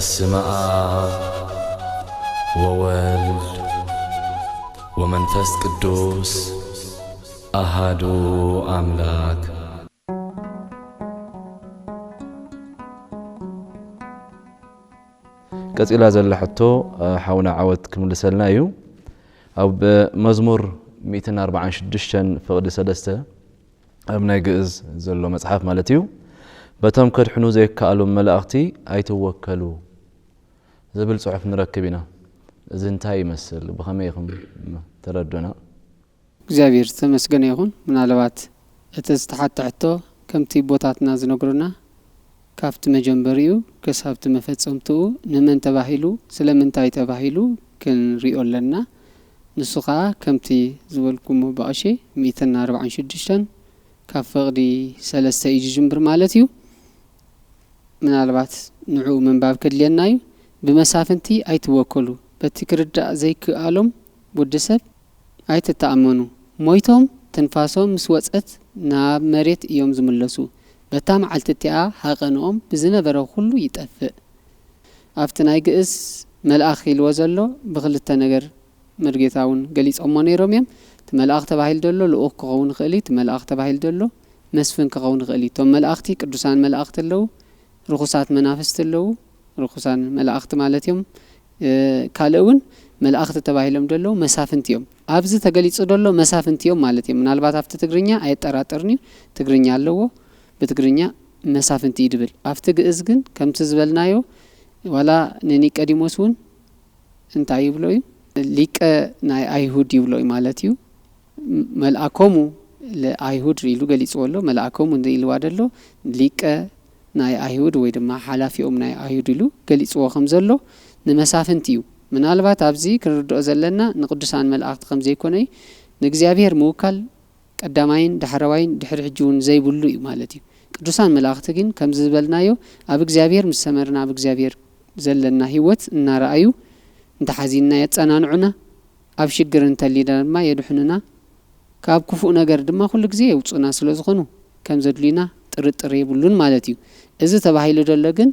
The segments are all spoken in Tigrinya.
በስመ አብ ወወልድ ወመንፈስ ቅዱስ አሃዱ አምላክ። ቀጽላ ዘለሕቶ ሓውና ዓወት ክምልሰልና እዩ ኣብ መዝሙር 146 ፍቅዲ 3 ኣብ ናይ ግዕዝ ዘሎ መጽሓፍ ማለት እዩ በቶም ከድሕኑ ዘይከኣሎም መላእኽቲ ኣይተወከሉ ዝብል ጽሑፍ ንረክብ ኢና። እዚ እንታይ ይመስል? ብኸመይ ኢኹም ተረዱና? እግዚአብሔር ተመስገነ ይኹን። ምናልባት እቲ ዝተሓትሕቶ ከምቲ ቦታትና ዝነግሩና ካብቲ መጀመሪኡ ክሳብቲ መፈጸምትኡ ንመን ተባሂሉ ስለምንታይ ተባሂሉ ክንሪኦ ኣለና። ንሱ ከዓ ከምቲ ዝበልኩሞ በቐሺ 146 ካብ ፍቕዲ 3 እዩ ጅምብር ማለት እዩ። ምናልባት ንዑ መንባብ ከድልየና እዩ። ብመሳፍንቲ ኣይትወከሉ በቲ ክርዳእ ዘይከኣሎም ወዲ ሰብ ኣይትተኣመኑ ሞይቶም ተንፋሶም ምስ ወፀት ናብ መሬት እዮም ዝምለሱ በታ መዓልቲ እቲኣ ሓቐንኦም ብዝነበረ ኩሉ ይጠፍእ። ኣብቲ ናይ ግእዝ መልኣኽ ኢልዎ ዘሎ ብክልተ ነገር መርጌታውን ገሊጾሞ ነይሮም እዮም። እቲ መልኣኽ ተባሂል ዘሎ ልኡኽ ክኸውን ይኽእል እዩ። እቲ መልኣኽ ተባሂል ዘሎ መስፍን ክኸውን ይኽእል እዩ። እቶም መላእኽቲ ቅዱሳን መላእኽቲ ኣለዉ፣ ርኩሳት መናፍስቲ ኣለዉ። ርኩሳን መላእኽቲ ማለት እዮም። ካልእ እውን መላእኽቲ ተባሂሎም ደለው መሳፍንቲ እዮም። ኣብዚ ተገሊጹ ደሎ መሳፍንቲ እዮም ማለት እዮም። ምናልባት ኣብቲ ትግርኛ ኣይጠራጠርን እዩ። ትግርኛ ኣለዎ፣ ብትግርኛ መሳፍንቲ ይድብል። ኣብቲ ግእዝ ግን ከምቲ ዝበልናዮ ዋላ ንኒቆዲሞስ እውን እንታይ ይብሎ እዩ? ሊቀ ናይ ኣይሁድ ይብሎ እዩ ማለት እዩ። መልአኮሙ ለአይሁድ ኢሉ ገሊጽዎ ኣሎ። መልአኮሙ ኢልዋ ደሎ ሊቀ ናይ አይሁድ ወይ ድማ ሓላፊኦም ናይ አይሁድ ኢሉ ገሊጽዎ ከም ዘሎ ንመሳፍንቲ እዩ። ምናልባት ኣብዚ ክንርድኦ ዘለና ንቅዱሳን መላእኽቲ ከም ዘይኮነ እዩ። ንእግዚአብሔር ምውካል ቀዳማይን ዳሕረዋይን ድሕሪ ሕጂ እውን ዘይብሉ እዩ ማለት እዩ። ቅዱሳን መላእኽቲ ግን ከም ዝበልናዮ ኣብ እግዚአብሔር ምስ ሰመርና ኣብ እግዚአብሔር ዘለና ህይወት እናረኣዩ እንተሓዚና የጸናንዑና፣ ኣብ ሽግር እንተሊና ድማ የድሕኑና፣ ካብ ክፉእ ነገር ድማ ኩሉ ግዜ የውጹና ስለ ዝኾኑ ከም ዘድሊና ጥርጥር የብሉን ማለት እዩ። እዚ ተባሂሉ ደሎ ግን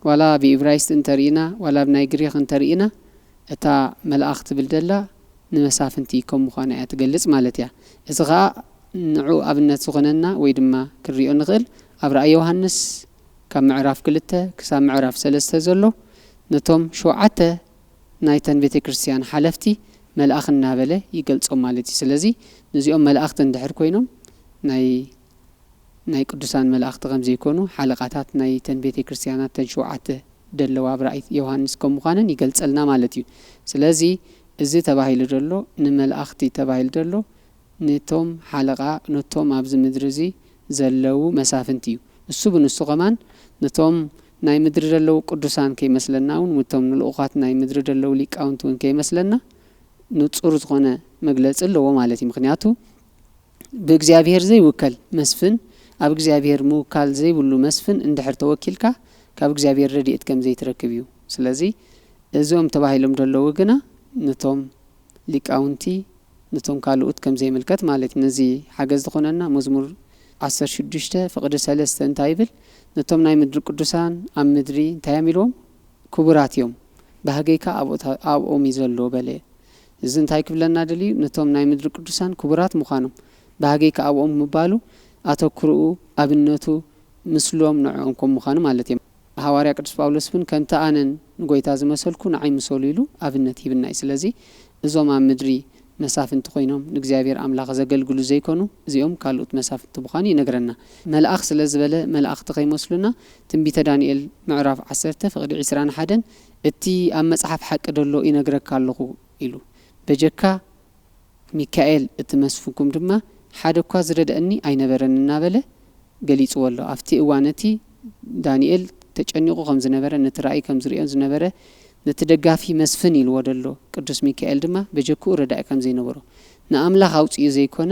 ዋላ ብኢብራይስጥ እንተሪኢና ዋላ ብናይ ግሪክ እንተሪኢና እታ መልአኽ ትብል ደላ ንመሳፍንቲ ከም ምዃና እያ ትገልጽ ማለት እያ። እዚ ከዓ ንዑ ኣብነት ዝኾነና ወይ ድማ ክሪኦ ንኽእል ኣብ ራእይ ዮሃንስ ካብ ምዕራፍ 2 ክሳብ ምዕራፍ 3 ዘሎ ነቶም 7 ናይተን ቤተ ክርስቲያን ሓለፍቲ መልአኽ እናበለ ይገልጾም ማለት እዩ። ስለዚ ነዚኦም መላእኽቲ እንድሕር ኮይኖም ናይ ቅዱሳን መላእኽቲ ከም ዘይኮኑ ሓለቃታት ናይተን ቤተ ክርስቲያናት ተን 7 ደለዋ ኣብ ራእይ ዮሃንስ ከም ምዃነን ይገልጸልና ማለት እዩ። ስለዚ እዚ ተባሂሉ ደሎ ንመላእኽቲ ተባሂሉ ደሎ ነቶም ሓለቃ ነቶም ኣብዚ ምድሪ እዚ ዘለው መሳፍንቲ እዩ። እሱ ብንሱ ኸማን ነቶም ናይ ምድሪ ደለው ቅዱሳን ከይመስለና እውን ነቶም ንልኡኻት ናይ ምድሪ ደለው ሊቃውንቲ እውን ከይመስለና ንጹር ዝኾነ መግለጽ ኣለዎ ማለት እዩ። ምክንያቱ ብእግዚአብሔር ዘይውከል መስፍን ኣብ እግዚአብሔር ምውካል ዘይብሉ መስፍን እንድሕር ተወኪልካ ካብ እግዚአብሔር ረድኤት ከም ዘይትረክብ እዩ። ስለዚ እዞም ተባሂሎም ደለው ግና ነቶም ሊቃውንቲ ነቶም ካልኦት ከም ዘይምልከት ማለት እዩ። ነዚ ሓገዝ ዝኾነና መዝሙር 16 ፍቅዲ 3 እንታይ ይብል? ነቶም ናይ ምድሪ ቅዱሳን ኣብ ምድሪ እንታይ ኢልዎም? ክቡራት እዮም ባህገይካ ኣብኦም እዩ ዘሎ በለ። እዚ እንታይ ክብለና ደልዩ? ነቶም ናይ ምድሪ ቅዱሳን ክቡራት ምዃኖም ባህገይካ ኣብኦም ምባሉ ኣተክርኡ ኣብነቱ ምስሎም ንዕኦም ከም ምዃኑ ማለት እዩ። ሐዋርያ ቅዱስ ጳውሎስ ግን ከምቲ ኣነን ንጎይታ ዝመሰልኩ ንዓይ ምሰሉ ኢሉ ኣብነት ይብልና እዩ። ስለዚ እዞም ኣብ ምድሪ መሳፍንቲ ኮይኖም ንእግዚአብሔር ኣምላኽ ዘገልግሉ ዘይኮኑ እዚኦም ካልኦት መሳፍንቲ ምዃኑ ይነግረና። መልአኽ ስለ ዝበለ መላእኽቲ ከይመስሉና ትንቢተ ዳንኤል ምዕራፍ 10 ፍቅዲ 21 እቲ ኣብ መጽሓፍ ሓቂ ደሎ ይነግረካ ኣለኹ ኢሉ በጀካ ሚካኤል እቲ መስፍንኩም ድማ ሓደ እኳ ዝረድአኒ ኣይነበረን እናበለ ገሊጽዎ ኣሎ። ኣብቲ እዋን እቲ ዳንኤል ተጨኒቑ ከም ዝነበረ ነቲ ራእይ ከም ዝሪኦን ዝነበረ ነቲ ደጋፊ መስፍን ኢልዎ ደሎ ቅዱስ ሚካኤል ድማ በጀክኡ ረዳኢ ከም ዘይነበሮ ንኣምላኽ ኣውፅኡ ዘይኮነ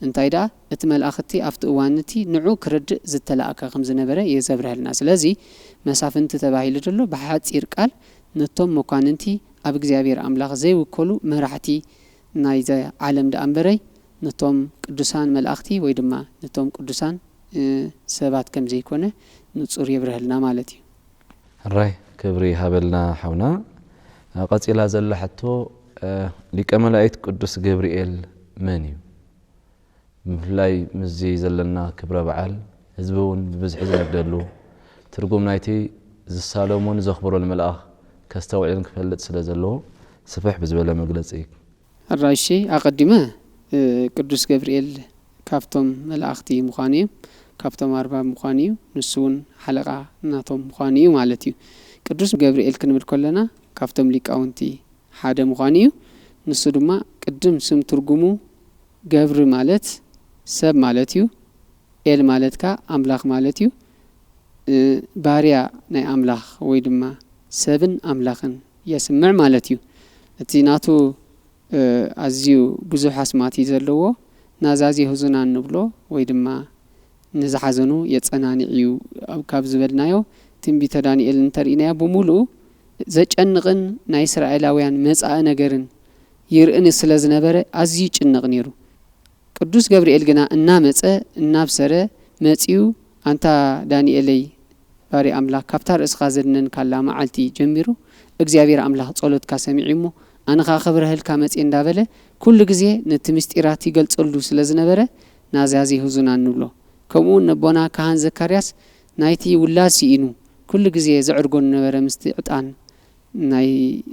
እንታይ ደኣ እቲ መልኣኽቲ ኣብቲ እዋን እቲ ንዑ ክርድእ ዝተላእካ ከም ዝነበረ የዘብርሃልና። ስለዚ መሳፍንቲ ተባሂሉ ደሎ ብሓፂር ቃል ነቶም መኳንንቲ ኣብ እግዚአብሔር ኣምላኽ ዘይውከሉ መራሕቲ ናይ ዓለም ደኣ እምበረይ ነቶም ቅዱሳን መላእኽቲ ወይ ድማ ነቶም ቅዱሳን ሰባት ከም ዘይኮነ ንጹር የብርሃልና ማለት እዩ። ራይ كبري هابلنا حونا قصيلا زل حتى لك ملائكة قدوس جبريل منيو مفلاي مزي زلنا كبر بعل حزبون ببزح زنبدلو ترجم نايتي زسالمون زخبروا الملأخ كاستوعين كفلت سلازلو سفح بزبلا مجلسيك الرئيسي أقدمه قدوس جبريل كافتم ملأختي مخانيم كافتم أربع مخانيم نسون حلقة ناتم مخانيم مالتي قدوس جبريل كنمر كلنا كافتم ليك أونتي حدا مخانيم نسودما قدم سم ترجمو جبر مالت سب مالتيو إل مالتك أملاخ مالتيو باريا ناي أملاخ ويدما سبن أملاخن يسمع مالتيو اتيناتو أزيو بزوح اسماتي زلوو نازازي هزنان نبلو ويدما نزحزنو يتصنانيعيو أو كابزبلنايو تنبيت دانيئل انترئينيا بمولو زجأنغن ناي إسرائيلاويان مزعا نگرن يرئن سلازنبره أزيو جنغنيرو قدوس جبريل جنا النامت النابسرة متيو أنت دانيئلي باري أملاك كفتار إسخازرنن كلا معلتي جنبيرو إجزابير أملاك صلوت كاسمعيمو أنا خبر هالكامت إن دابله كل جزء نتمستيراتي قلت صلو سلازنبره نازازي هزونان نبلو كمون نبونا كهان زكرياس نايتي ولاسي إنو كل جزء زعرقون نبره مستعطان ناي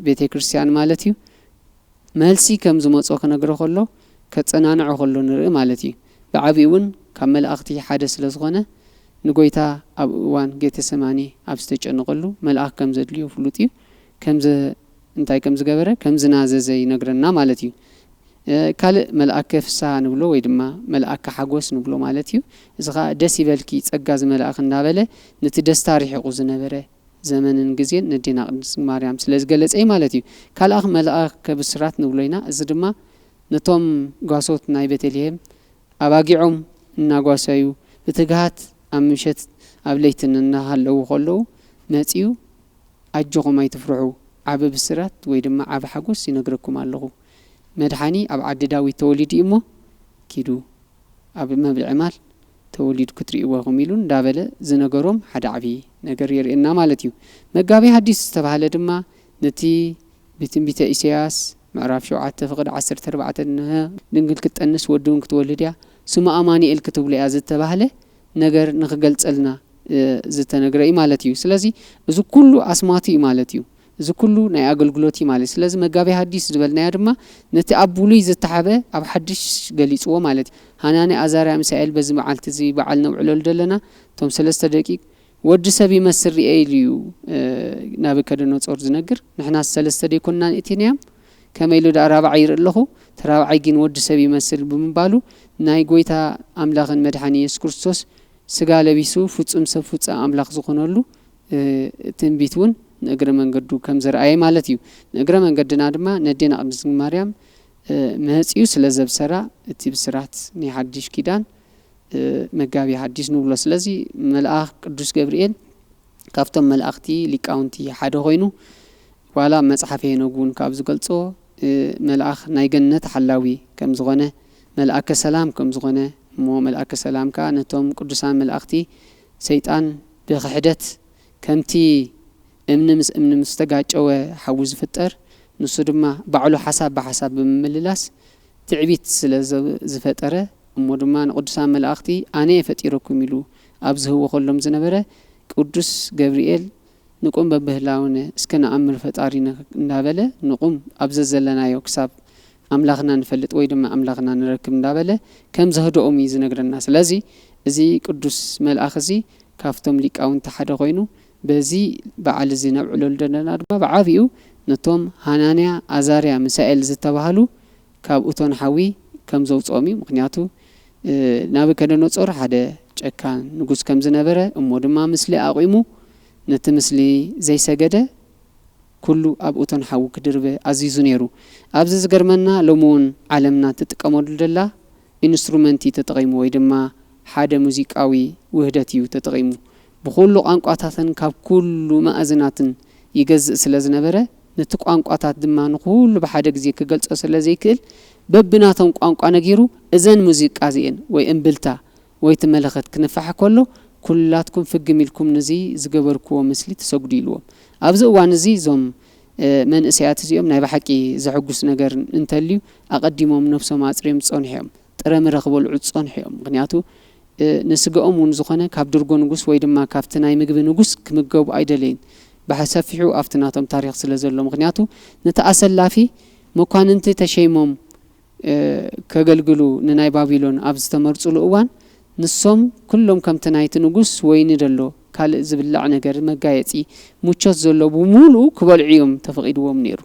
بيت كريستيان مالتيو مالسي كم زموت أخنا جرخلو كتصنانع خلو نرئ مالتي بعبيون كمل أختي حادث لزغنة نقويتا أبوان جيت سماني أبستج نقولو ملأخ كم زدليو فلوتيو كم ز انتاي كم زجبره كم زنازة زي نقرنا مالتيو كال ملأك فسا نقولو ويدما ملأك حقوس نقولو مالتيو إذا دسي بالكي تأجاز ملأخ نابله نتدستاري حقوز نبره زمن نجزين ندينا مريم سلز جلس أي مالتيو كال أخ ملأك بسرات نقولينا إذا نتوم قاسوت ناي بتليهم أباقيعهم ناقاسيو بتجهات أمشت أبليتن النهالو خلو ناتيو أجوغو ما يتفرعو عب بسرات ويدما عب حقوس ينقركم الله مدحاني أب عد داوي توليد إمو كيدو أب ما بالعمال توليد كتري وغميلون دابله زنقرهم حدا عبي نقر يرئنا مالتيو مقابي حديث استبهال دما نتي بتنبيت إسياس معرف شو عاد تفقد 14 إنها نقول كتأنس ودون كتولديا ثم أماني الكتب لي أزت تبهله نجر نخجلت لنا زت نجري مالتيو سلازي إذا كله أسماتي مالتيو إذا كله نياقل قلوتي مالتي سلازي مجابي حديث دبلنا يرما نتقبلي زت حبة أب حدش جليس هو مالتي هناني أزارع مسائل بز معلت زي بعلنا وعلول دلنا توم 3 دقيق ود سبي مسر رئيليو نابكدنوت أرز نجر نحنا 3 دقيق كنا إتينيام كما يلو دا رابع عير اللهو ترابع عيقين ود سبي مسل بمبالو ناي قويتا أملاغن مدحاني يسكرسوس سقال بيسو فتسم سفتس أملاغ زخونولو تنبيتون نقر من قدو كم زر آي مالتيو نقر من قدنا دما ندينا أبنز مريم مهسيو سلزب سرا اتي بسرات ني حديش كيدان مقابي حديش نوبلو سلزي ملأخ قدوس جبريل كافتم ملأختي لكاونتي حادو غينو ولا مصحفه نغون كابز قلصو ملأخ ناي جنت حلاوي كم زغنه ملأك سلام كم زغنه مو ملأك سلام كانتهم قدسان ملأختي سيطان بخحدت كمتي امن مستقاچو حوز فطر نسو دما بعلو حساب بحساب بمللاس تعبيت سلا زفطره امو دما قدسان ملأختي اني فطيركم يلو ابزهو كلهم زنبره قدوس جبريل نقوم ببهلاونه اسكنا امر فطارينا ندابله نقوم ابززلنا يو كساب املاخنا نفلط وي دما املاخنا نركب ندابله كم زهدوم يزنغرنا سلازي ازي قدوس ملأخزي كافتم ليقاون تحد خوينو بزي بعل زي نبعلو لدنا دما بعافيو نتوم هانانيا ازاريا مسائل زتبهالو كابوتون حوي كم زوصومي مخنياتو نابكدنوصور حدا ጨካን ንጉስ ከም ዝነበረ እሞ ድማ ምስሊ አቂሙ ነቲ ምስሊ ዘይሰገደ ኩሉ አብኡቶን ሓው ክድርበ አዚዙ ነይሩ ኣብዚ ዝገርመና ሎሙን ዓለምና ተጥቀመሉ ደላ ኢንስትሩመንት ተጠቂሙ ወይ ድማ ሓደ ሙዚቃዊ ውህደት እዩ ተጠቂሙ ብኩሉ ቋንቋታትን ካብ ኩሉ ማእዝናትን ይገዝእ ስለ ዝነበረ ነቲ ቋንቋታት ድማ ንኩሉ በሓደ ግዜ ክገልጾ ስለ ዘይክእል በብናቶም ቋንቋ ነጊሩ እዘን ሙዚቃ ዚአን ወይ እምብልታ ወይ ተመለኸት ክንፋሕ ከሎ ኩላትኩም ፍግሚልኩም ነዚ ዝገበርክዎ ምስሊ ተሰጉዱ ኢልዎም ኣብዚ እዋን እዚ ዞም መንእሰያት እዚኦም ናይ ባሕቂ ዘሐጉስ ነገር እንተልዩ ኣቀዲሞም ነፍሶም ኣጽሪዮም ጸንሖም ጥረም ረኽበልዑ ጸንሖም ምክንያቱ ንስገኦም ውን ዝኾነ ካብ ድርጎ ንጉስ ወይ ድማ ካብቲ ናይ ምግቢ ንጉስ ክምገቡ አይደለይን በሐሰፊሑ አፍትናቶም ታሪክ ስለዘሎ ምክንያቱ ነተአሰላፊ መኳንንቲ ተሸይሞም ከገልግሉ ንናይ ባቢሎን ኣብ ዝተመርጹሉ እዋን ንሶም ኩሎም ከምቲ ናይቲ ንጉስ ወይኒ ደሎ ካልእ ዝብላዕ ነገር መጋየጺ ሙቾት ዘሎ ብሙሉ ክበልዕዮም ተፈቂድዎም ነይሩ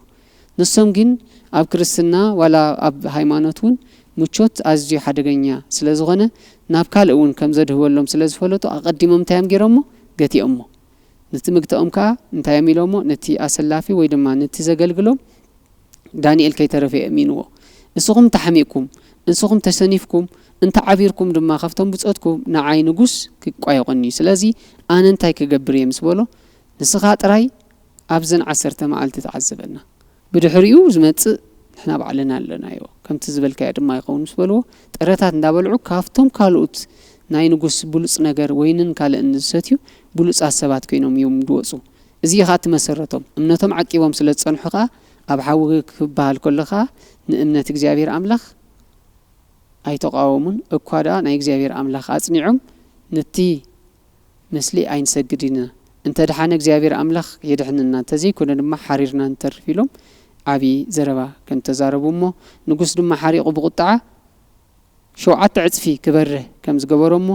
ንሶም ግን ኣብ ክርስትና ዋላ ኣብ ሃይማኖት ውን ሙቾት ኣዝዩ ሓደገኛ ስለዝኾነ ናብ ካልእ ውን ከም ዘድህበሎም ስለዝፈለጡ ኣቀዲሞም ታይም ገይሮሞ ገቲኦሞ ነቲ ምግተኦም ከዓ እንታይም ኢሎሞ ነቲ ኣሰላፊ ወይ ድማ ነቲ ዘገልግሎም ዳንኤል ከይተረፈ እሚንዎ ንስኹም ተሐሚቅኩም ንስኹም ተሰኒፍኩም እንተ ዓቢርኩም ድማ ካብቶም ብጾትኩም ንዓይ ንጉስ ክቋየቆኒ ስለዚ ኣነ እንታይ ክገብር እየ ምስ በሎ ንስኻ ጥራይ ኣብዘን 10 መዓልቲ ተዓዘበና ብድሕሪኡ ዝመጽእ ንሕና ባዕልና ኣለናዮ ከምቲ ዝበልካዮ ድማ ይኸውን ምስ በልዎ ጥረታት እንዳበልዑ ካፍቶም ካልኦት ናይ ንጉስ ብሉጽ ነገር ወይንን ካልእን ዝሰትዩ ብሉጻት ሰባት ኮይኖም እዮም ድወጹ እዚ ኻ ትመሰረቶም እምነቶም ዓቂቦም ስለ ጸንሑ ኻ ኣብ ሓዊ ክባሃል ከለኻ ንእምነት እግዚአብሔር አምላኽ ኣይተቃወሙን እኳዳ ናይ እግዚአብሔር አምላኽ አጽኒዖም ነቲ ምስሊ ኣይንሰግድና እንተ ደሓነ እግዚአብሔር አምላኽ የድሕንና ተዘይኮነ ድማ ሓሪርና እንተርፍ ኢሎም ዓቢ ዘረባ ከም ተዛረቡሞ ንጉስ ድማ ሓሪቁ ብቁጣዓ 7 ዕጽፊ ክበርህ ከም ዝገበሮሞ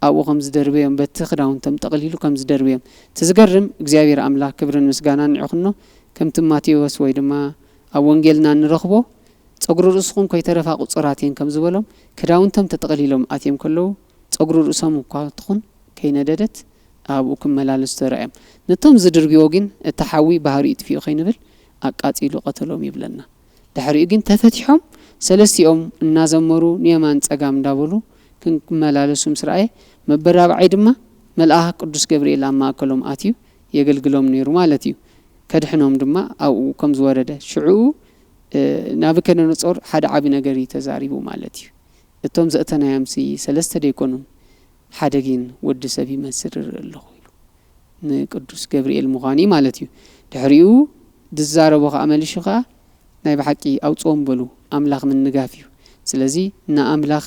ኣብኡ ከም ዝደርበዮም በቲ ክዳውንቶም ጠቕሊሉ ከም ዝደርበዮም ትዝገርም እግዚአብሔር አምላኽ ክብርን ምስጋናን ንዕኽኖ ከምቲ ማቴዎስ ወይ ድማ ኣብ ወንጌልና ንረኽቦ ጸጉሩ ርእስኹም ከይተረፋ ቁጽራትየን ከም ዝበሎም ክዳውንቶም ተጠቕሊሎም ኣትዮም ከለው ጸጉሩ ርእሶም እኳ ትኹን ከይነደደት ኣብኡ ክመላለሱ ተራእዮም ነቶም ዝድርብዮ ግን እተሓዊ ባህሪ ይጥፊኡ ከይንብል ኣቃጺሉ ቀተሎም ይብለና ድሕሪኡ ግን ተፈቲሖም ሰለስቲኦም እናዘመሩ ንየማን ጸጋም እንዳበሉ ክመላለሱ ምስራኤ መበራብዓይ ድማ መልአክ ቅዱስ ገብርኤል ኣማእከሎም ኣትዩ የገልግሎም ነይሩ ማለት እዩ ከድሕኖም ድማ ኣብኡ ከም ዝወረደ ሽዑ ናብከደነጾር ሓደ ዓቢ ነገር ተዛሪቡ ማለት እዩ እቶም ዘእተናያምሲ ሰለስተ ደይኮኑን ሓደ ግን ወዲ ሰብ ይመስር ኣለኹ ኢሉ ንቅዱስ ገብርኤል ምዃኒ ማለት እዩ ድሕሪኡ ድዛረቦ ከዓ መልሹ ከዓ ናይ ባሕቂ ኣውጽኦም በሉ ኣምላኽ ምንጋፍ እዩ ስለዚ ንኣምላኽ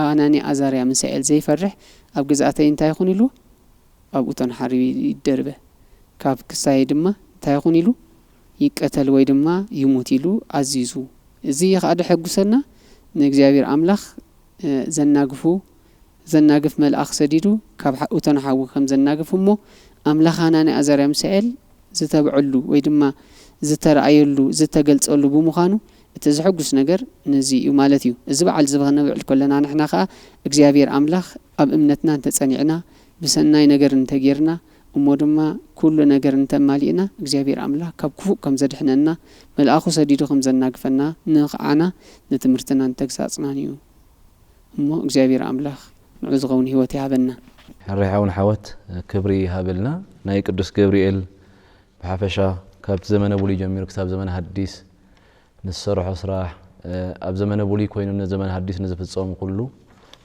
ኣናኒ ኣዛርያ ምሳኤል ዘይፈርሕ ኣብ ግዛእተይ እንታይ ይኹን ኢሉ ኣብኡ ተንሓሪቡ ይደርበ ካብ ክሳይ ድማ እንታይ ይኹን ኢሉ ይቀተል ወይ ድማ ይሙት ኢሉ ኣዚዙ እዚ ከዓ ድሕጉሰና ንእግዚአብሔር አምላኽ ዘናግፍ መልአኽ ሰዲዱ ካብ እቶን ሓዊ ከም ዘናግፍሞ ኣምላኻና ናይ ኣዛርያ ምሳኤል ዝተብዐሉ ወይ ድማ ዝተረኣየሉ ዝተገልጸሉ ብምዃኑ እቲ ዝሕጉስ ነገር ነዚ እዩ ማለት እዩ እዚ በዓል ዝበነብዕል ከለና ንሕና ከዓ እግዚአብሔር አምላኽ ኣብ እምነትና እንተጸኒዕና ብሰናይ ነገር እንተጌርና እሞ ድማ ኩሉ ነገር እንተማሊእና እግዚአብሔር አምላኽ ካብ ክፉእ ከም ዘድሕነና መልአኹ ሰዲዱ ከም ዘናግፈና ንኽዓና ንትምህርትና እንተግሳጽናን እዩ እሞ እግዚአብሔር አምላኽ ንዑ ዝኸውን ህይወት ይሃበና ሕሪሓውን ሓወት ክብሪ ይሃበልና ናይ ቅዱስ ገብርኤል ብሓፈሻ ካብቲ ዘመነ ብሉይ ጀሚሩ ክሳብ ዘመነ ሐዲስ ንሰርሖ ስራሕ ኣብ ዘመነ ብሉይ ኮይኑ ንዘመነ ሐዲስ ንዝፍጸሙ ኩሉ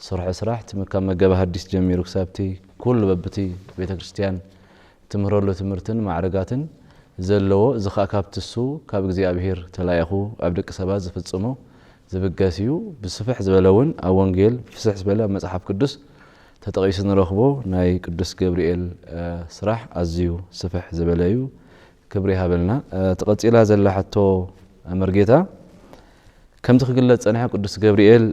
ሰርሖ ስራሕ ትምካብ መገባ ሐዲስ ጀሚሩ ክሳብቲ ኩሉ በብቲ ቤተ ክርስቲያን ትምህረሉ ትምህርትን ማዕረጋትን ዘለዎ እዚ ከዓ ካብትሱ ካብ እግዚአብሔር ተላይኹ ኣብ ደቂ ሰባት ዝፍጽሞ ዝብገስ እዩ ብስፍሕ ዝበለውን ኣብ ወንጌል ፍስሕ ዝበለ መጽሓፍ ቅዱስ ተጠቂሱ ንረኽቦ ናይ ቅዱስ ገብርኤል ስራሕ ኣዝዩ ስፍሕ ዝበለ እዩ ክብሪ ይሃበልና ተቐጺላ ዘላ ሕቶ መርጌታ ከምቲ ክግለጽ ጸኒሐ ቅዱስ ገብርኤል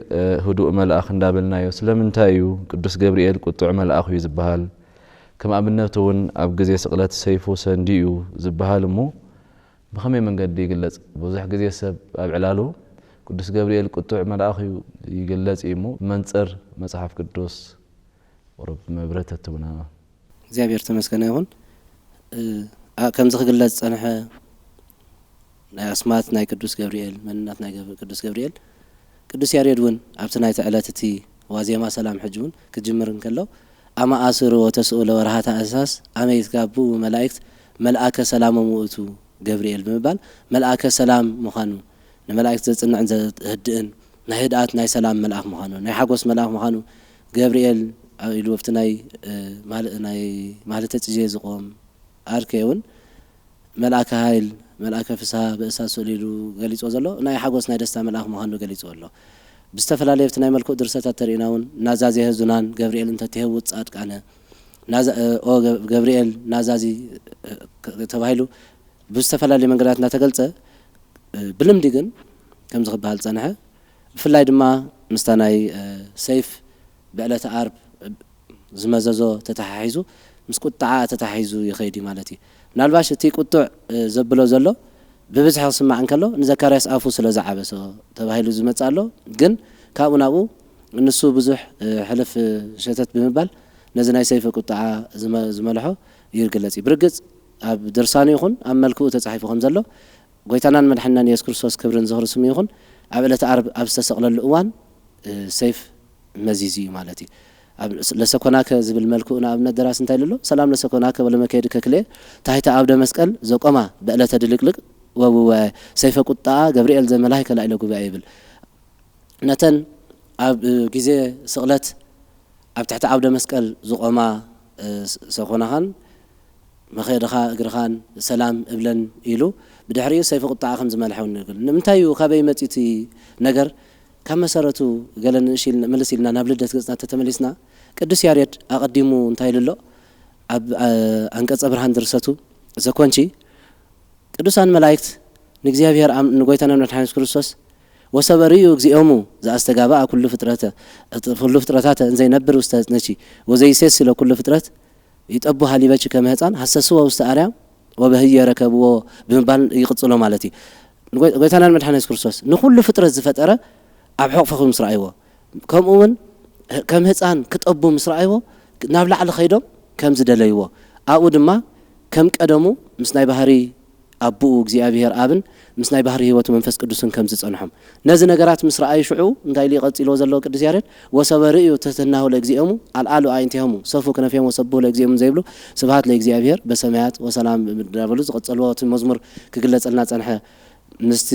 ህዱእ መልአኽ እንዳበልናዮ ስለምንታይ እዩ ቅዱስ ገብርኤል ቁጡዕ መልአኽ እዩ ዝበሃል ከም ኣብነት እውን ኣብ ግዜ ስቕለት ሰይፉ ሰንዲኡ ዝበሃል እሞ ብኸመይ መንገዲ ይግለጽ ብዙሕ ግዜ ሰብ ኣብ ዕላሉ ቅዱስ ገብርኤል ቁጡዕ መልአኽ እዩ ይግለጽ እሞ መንጸር መጽሓፍ ቅዱስ ወረብ መብረት ተትውና እግዚአብሔር ተመስገነ ይሁን ከምዚ ክግለጽ ጸኒሐ ናይ ኣስማት ናይ ቅዱስ ገብርኤል መንናት ናይ ቅዱስ ገብርኤል ቅዱስ ያሬድ እውን ኣብቲ ናይ ተዕለት እቲ ዋዜማ ሰላም ሕጅውን ክጅምር እንከሎ ኣማ ኣስሩ ወተስኡለ ወርሃታ ኣሳስ ኣመይት ጋቡ መላእክት መልአከ ሰላሞም ውእቱ ገብርኤል ብምባል መልአከ ሰላም ምዃኑ ንመላእክት ዘጽንዕን ዘህድእን ናይ ህድኣት ናይ ሰላም መልአኽ ምዃኑ ናይ ሓጎስ መልአኽ ምዃኑ ገብርኤል ኢሉ ወፍቲ ናይ ማለት ጽጄ ዝቆም አርከውን መልአከ ኃይል መልአከ ፍስሐ በእሳት ሰሊሉ ገሊጾ ዘሎ ናይ ሓጎስ ናይ ደስታ መልአክ መሆኑ ገሊጾ ኣሎ ብዝተፈላለየ ናይ መልክዕ ድርሰታት ተሪናውን ናዛዚ ህዙናን ገብርኤል እንተትሄው ጻድቃነ ኦ ገብርኤል ናዛዚ ተባሂሉ ብዝተፈላለየ መንገዳት እናተገልጸ ብልምዲ ግን ከም ዝኽባል ጸንሐ ብፍላይ ድማ ምስታ ናይ ሰይፍ ብዕለተ ዓርብ ዝመዘዞ ተተሓሒዙ ምስ ቁጣዓ ተተሓሒዙ ይኸይድ ማለት እዩ ምናልባሽ እቲ ቁጡዕ ዘብሎ ዘሎ ብብዝሒ ክስማዕ እንከሎ ንዘካርያስ አፉ ስለ ዝዓበሶ ተባሂሉ ዝመጽእ ኣሎ ግን ካብኡ ናብኡ ንሱ ብዙሕ ሕልፍ ሸተት ብምባል ነዚ ናይ ሰይፈ ቁጣዓ ዝመልሖ ይርግለጽ ብርግጽ ኣብ ድርሳኑ ይኹን ኣብ መልክኡ ተጻሒፉ ከም ዘሎ ጎይታናን መድሓኒናን ኢየሱስ ክርስቶስ ክብርን ዝኽርስም ይኹን ኣብ ዕለተ ዓርብ ኣብ ዝተሰቕለሉ እዋን ሰይፍ መዚዙ እዩ ማለት እዩ ለሰኮናከ ዝብል መልክኡ ንኣብነት ደራሲ እንታይ ኢሉ ኣሎ ሰላም ለሰኮናከ ወለመከየድ ከክልኤ ታሕቲ ኣብደ መስቀል ዘቆማ ብዕለተ ድልቅልቅ ወውዋይ ሰይፈ ቁጣዓ ገብርኤል ዘመላእከ ላዕለ ጉባኤ ይብል ነተን ኣብ ግዜ ስቕለት ኣብ ትሕቲ ዓውደ መስቀል ዝቆማ ሰኮናኻን መኸየድኻ እግርኻን ሰላም እብለን ኢሉ ብድሕሪኡ ሰይፈ ቁጣዓ ከም ዝመልሐው ንብል ንምንታይ እዩ ካበይ መጺቲ ነገር ካብ መሰረቱ ገለን እሺል መልስ ኢልና ናብ ልደት ገጽና ተተመሊስና ቅዱስ ያሬድ አቀዲሙ እንታይ ኢሉ ኣብ አንቀጸ ብርሃን ድርሰቱ ዘኮንቺ ቅዱሳን መላእክት ንእግዚአብሔር ንጎይታና መድኃኒት ክርስቶስ ወሰበሪዩ እግዚኦሙ ዘአስተጋባ ኩሉ ፍጥረታት እንዘይ ነብር ውስተ ነቺ ወዘይሴስ ስለ ኩሉ ፍጥረት ይጠቡ ሀሊበች ከመህፃን ሐሰስዎ ውስተ አርያም ወበህየ ረከብዎ ብምባል ይቅጽሎ ማለት እዩ ጎይታና መድኃኒት ክርስቶስ ንኩሉ ፍጥረት ዝፈጠረ ኣብ ሕቅፈኹ ምስራይዎ ከምኡውን ከም ህፃን ክጠቡ ምስራይዎ ናብ ላዕሊ ኸይዶም ከም ዝደለይዎ ኣብኡ ድማ ከም ቀደሙ ምስ ናይ ባህሪ አቡኡ እግዚአብሔር አብን ምስ ናይ ባህሪ ህይወቱ መንፈስ ቅዱስን ከም ዝጸንሖም ነዚ ነገራት ምስ ረአይ ሽዑ እንታይ ሊቀጽሎ ዘሎ ቅዱስ ያሬድ ወሰበሪዩ ተተናሁ ለእግዚኦሙ አልዓሉ አይንቲሆሙ ሰፉ ከነፊሆሙ ወሰብሑ ለእግዚኦሙ ዘይብሉ ስብሐት ለእግዚአብሔር በሰማያት ወሰላም ምድራበሉ ዝቀጽልዎ መዝሙር ክግለጸልና ጸንሐ ምስቲ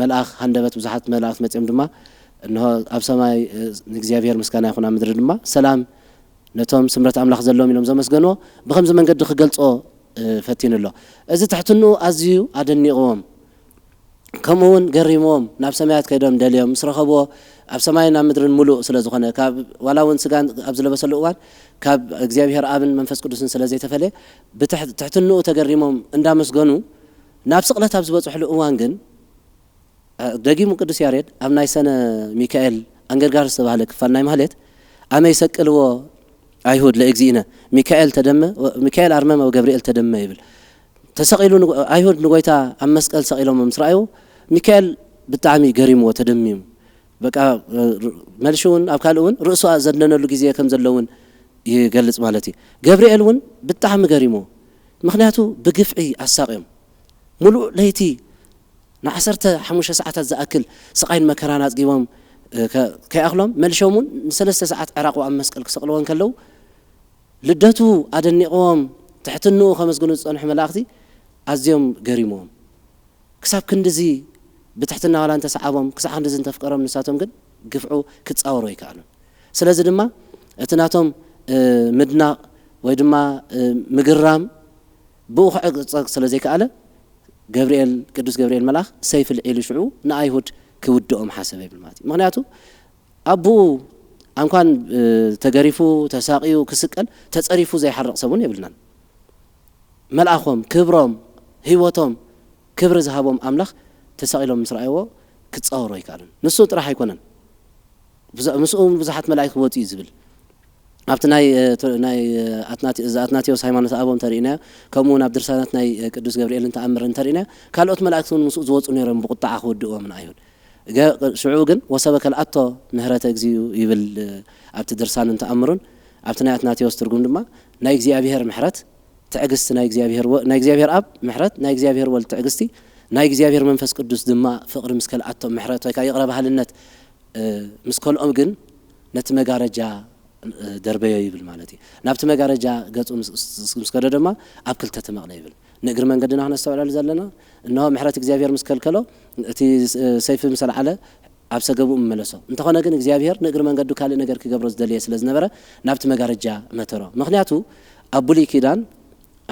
መልአኽ ሃንደበት ብዙሓት መልአኽት መጽኦም ድማ እነሆ ኣብ ሰማይ እግዚአብሔር ምስጋና ይኹን ኣብ ምድሪ ድማ ሰላም ነቶም ስምረት አምላኽ ዘሎም ኢሎም ዘመስገንዎ ብኸምዚ መንገዲ ክገልጾ ፈቲን ኣሎ እዚ ትሕትኑ ኣዝዩ ኣደኒቕዎም ከምኡውን ገሪሞም ናብ ሰማያት ከይዶም ደልዮም ምስ ረኸብዎ ኣብ ሰማይን ኣብ ምድርን ሙሉእ ስለ ዝኾነ ካብ ዋላ እውን ስጋን ኣብ ዝለበሰሉ እዋን ካብ እግዚአብሔር አብን መንፈስ ቅዱስን ስለ ዘይተፈለየ ብትሕትንኡ ተገሪሞም እንዳመስገኑ ናብ ስቕለት ኣብ ዝበጽሕሉ እዋን ግን ደጊሙ ቅዱስ ያሬድ ኣብ ናይ ሰነ ሚካኤል አንገርጋር ዝተባህለ ክፋል ናይ ማህሌት ኣመይ ሰቅልዎ አይሁድ ለእግዚእነ ሚካኤል አርመመ ወገብርኤል ተደመ ይብል ተሰቂሉ አይሁድ ንጎይታ ኣብ መስቀል ሰቂሎም ምስራዩ ሚካኤል ብጣዕሚ ገሪምዎ ተደሚሙ በቃ መልሽውን ኣብ ካልኡን ርእሱ ዘደነሉ ጊዜ ከም ዘለውን ይገልጽ ማለት እዩ ገብርኤል እውን ብጣዕሚ ገሪሞ ምክንያቱ ብግፍዒ ኣሳቂዮም ሙሉእ ለይቲ ን15 ሰዓታት ዝኣክል ስቃይን መከራን አጽጊቦም ከይኣኽሎም መልሾምን ን3 ሰዓት ዕራቁ ኣብ መስቀል ክሰቅልዎን ከለው ልደቱ ኣደኒቕዎም ትሕትንኡ ከመስግኑ ዝጸንሑ መላእኽቲ ኣዝዮም ገሪሞም ክሳብ ክንዲዚ ብትሕትና ዋላ እንተሰዓቦም ክሳብ ክንዲዚ እንተፍቀሮም ንሳቶም ግን ግፍዑ ክጻወሩ ይከኣሉን ስለዚ ድማ እቲ ናቶም ምድናቕ ወይ ድማ ምግራም ብኡ ክዕፀቕ ስለ ዘይከኣለ ገብርኤል ቅዱስ ገብርኤል መልአኽ ሰይፍ ልዒሉ ሽዑ ንኣይሁድ ክውድኦም ሓሰበ ይብል ማለት እዩ ምክንያቱ ኣቡኡ እንኳን ተገሪፉ ተሳቂዩ ክስቀል ተጸሪፉ ዘይሐርቕ ሰቡን ይብልናን መልአኾም ክብሮም ህይወቶም ክብሪ ዝሃቦም አምላኽ ተሳቂሎም ምስ ረአይዎ ክጻወሩ ይከኣሉን ንሱ ጥራሕ ኣይኮነን ምስኡ ብዙሓት መላእክት ወጡ እዩ ዝብል ኣብቲ ናይ አትናቴዎስ ሃይማኖት አቦም ተሪእና ከምኡውን ኣብ ድርሳናት ናይ ቅዱስ ገብርኤል ተኣምር ተሪእና ካልኦት መላእክት እውን ምስኡ ዝወፁ ነይሮም ብቁጣዕ ክወድእዎም ንኣይሁድ ሽዑ ግን ወሰበከ ለአቶ ምህረተ እግዚኡ ይብል ኣብቲ ድርሳን ተኣምሩን ኣብቲ ናይ አትናቴዎስ ትርጉም ድማ ናይ እግዚአብሔር ምሕረት ትዕግስቲ ናይ እግዚአብሔር አብ ምሕረት ናይ እግዚአብሔር ወልድ ትዕግስቲ ናይ እግዚአብሔር መንፈስ ቅዱስ ድማ ፍቅሪ ምስ ከልኣቶም ምሕረት ወይ ይቕረ ባህልነት ምስ ከልኦም ግን ነቲ መጋረጃ ደርበዮ ይብል ማለት እዩ ናብቲ መጋረጃ ገጹ ምስ ከደ ድማ ኣብ ክልተ ተመቕለ ይብል ንእግሪ መንገድና ክነስተውዕለሉ ዘለና እነሆ ምሕረት እግዚአብሔር ምስ ከልከሎ እቲ ሰይፍ ምስ ለዓለ ኣብ ሰገቡ መለሶ እንተኾነ ግን እግዚአብሔር ንእግር መንገዱ ካልእ ነገር ክገብሮ ዝደልየ ስለ ዝነበረ ናብቲ መጋረጃ መተሮ ምክንያቱ ኣብ ብሉይ ኪዳን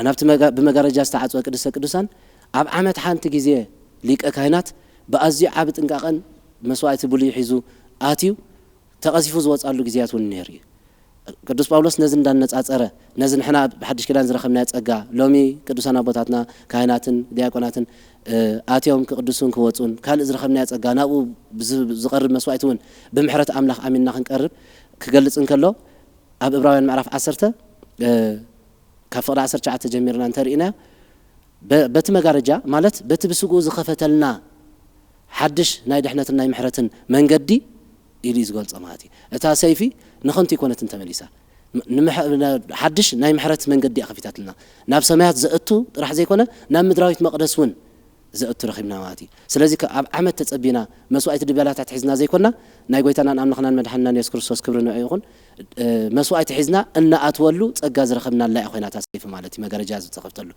ናብቲ ብመጋረጃ ዝተዓጽወ ቅድስተ ቅዱሳን ኣብ ዓመት ሓንቲ ግዜ ሊቀ ካህናት ብኣዝዩ ዓብ ጥንቃቐን መስዋዕቲ ብሉይ ሒዙ ኣትዩ ተቐሲፉ ዝወጻሉ ግዜያት እውን ነይሩ ቅዱስ ጳውሎስ ነዚ እንዳነጻጸረ ነዚ ንሕና ብሓድሽ ኪዳን ዝረኸብናዮ ጸጋ ሎሚ ቅዱሳን ኣቦታትና ካህናትን ዲያቆናትን ኣትዮም ክቅድሱን ክወጹን ካልእ ዝረኸብናዮ ጸጋ ናብኡ ዝቐርብ መስዋዕቲ እውን ብምሕረት ኣምላኽ ኣሚንና ክንቀርብ ክገልጽ እንከሎ ኣብ ዕብራውያን ምዕራፍ 10 ካብ ፍቕዲ 19 ጀሚርና እንተርእና በቲ መጋረጃ ማለት በቲ ብስጉ ዝኸፈተልና ሓድሽ ናይ ድሕነትን ናይ ምሕረትን መንገዲ ኢሉ ዝገልጸ ማለት እዩ እታ ሰይፊ ንኸንቱ ይኮነትን ተመሊሳ ሓድሽ ናይ ምሕረት መንገዲ ኣኸፊታትልና ናብ ሰማያት ዘእቱ ጥራሕ ዘይኮነ ናብ ምድራዊት መቕደስ እውን ዘእቱ ረኺብና ማለት እዩ ስለዚ ኣብ ዓመት ተጸቢና መስዋዕቲ ድበላታት ሒዝና ዘይኮና ናይ ጎይታናን ኣምላኽናን መድሓንናን ኢየሱስ ክርስቶስ ክብሪ ንዑ ይኹን መስዋዕቲ ሒዝና እናኣትወሉ ጸጋ ዝረኸብና ላይ ኮይናታ ሰይፊ ማለት እዩ መጋረጃ ዝተኸፍተሉ